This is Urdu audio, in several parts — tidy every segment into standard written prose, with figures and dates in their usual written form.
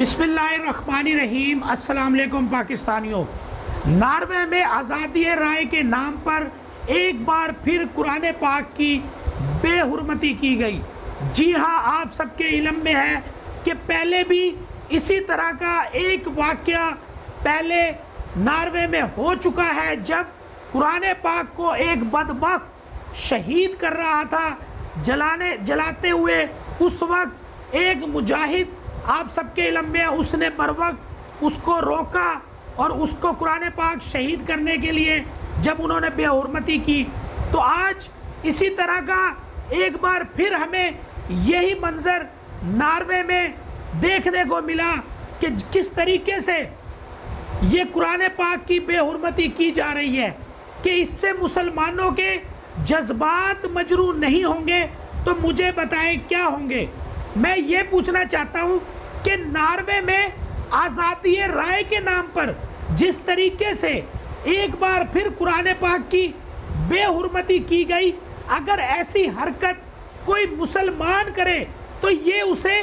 بسم اللہ الرحمن الرحیم۔ السلام علیکم پاکستانیوں۔ ناروے میں آزادی رائے کے نام پر ایک بار پھر قرآن پاک کی بے حرمتی کی گئی۔ جی ہاں، آپ سب کے علم میں ہے کہ پہلے بھی اسی طرح کا ایک واقعہ پہلے ناروے میں ہو چکا ہے، جب قرآن پاک کو ایک بدبخت شہید کر رہا تھا جلاتے ہوئے۔ اس وقت ایک مجاہد آپ سب کے علم میں اس نے بروقت اس کو روکا اور اس کو قرآن پاک شہید کرنے کے لیے جب انہوں نے بے حرمتی کی، تو آج اسی طرح کا ایک بار پھر ہمیں یہی منظر ناروے میں دیکھنے کو ملا کہ کس طریقے سے یہ قرآن پاک کی بے حرمتی کی جا رہی ہے، کہ اس سے مسلمانوں کے جذبات مجروح نہیں ہوں گے تو مجھے بتائیں کیا ہوں گے۔ میں یہ پوچھنا چاہتا ہوں کہ ناروے میں آزادی رائے کے نام پر جس طریقے سے ایک بار پھر قرآن پاک کی بے حرمتی کی گئی، اگر ایسی حرکت کوئی مسلمان کرے تو یہ اسے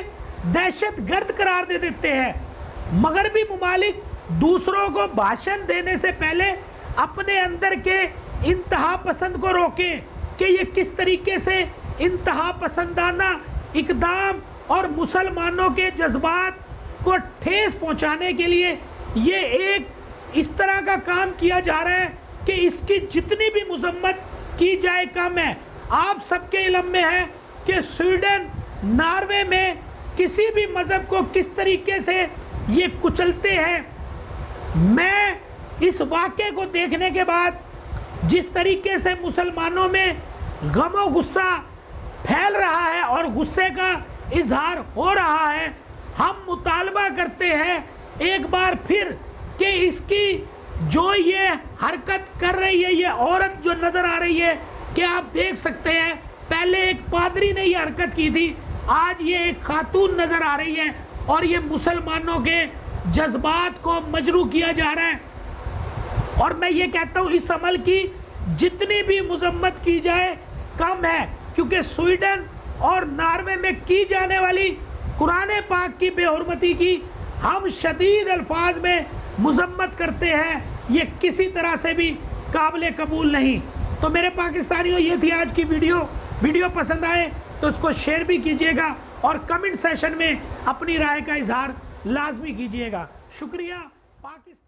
دہشت گرد قرار دے دیتے ہیں۔ مغربی ممالک دوسروں کو بھاشن دینے سے پہلے اپنے اندر کے انتہا پسند کو روکیں کہ یہ کس طریقے سے انتہا پسندانہ اقدام اور مسلمانوں کے جذبات کو ٹھیس پہنچانے کے لیے یہ ایک اس طرح کا کام کیا جا رہا ہے کہ اس کی جتنی بھی مذمت کی جائے کم ہے۔ آپ سب کے علم میں ہے کہ سویڈن ناروے میں کسی بھی مذہب کو کس طریقے سے یہ کچلتے ہیں۔ میں اس واقعے کو دیکھنے کے بعد جس طریقے سے مسلمانوں میں غم و غصہ پھیل رہا ہے اور غصے کا اظہار ہو رہا ہے، ہم مطالبہ کرتے ہیں ایک بار پھر کہ اس کی جو یہ حرکت کر رہی ہے، یہ عورت جو نظر آ رہی ہے کہ آپ دیکھ سکتے ہیں، پہلے ایک پادری نے یہ حرکت کی تھی، آج یہ ایک خاتون نظر آ رہی ہے اور یہ مسلمانوں کے جذبات کو مجروح کیا جا رہا ہے۔ اور میں یہ کہتا ہوں اس عمل کی جتنی بھی مذمت کی جائے کم ہے، کیونکہ سویڈن اور ناروے میں کی جانے والی قرآن پاک کی بے حرمتی کی ہم شدید الفاظ میں مذمت کرتے ہیں، یہ کسی طرح سے بھی قابل قبول نہیں۔ تو میرے پاکستانیوں، یہ تھی آج کی ویڈیو پسند آئے تو اس کو شیئر بھی کیجئے گا اور کمنٹ سیشن میں اپنی رائے کا اظہار لازمی کیجئے گا۔ شکریہ پاکستان۔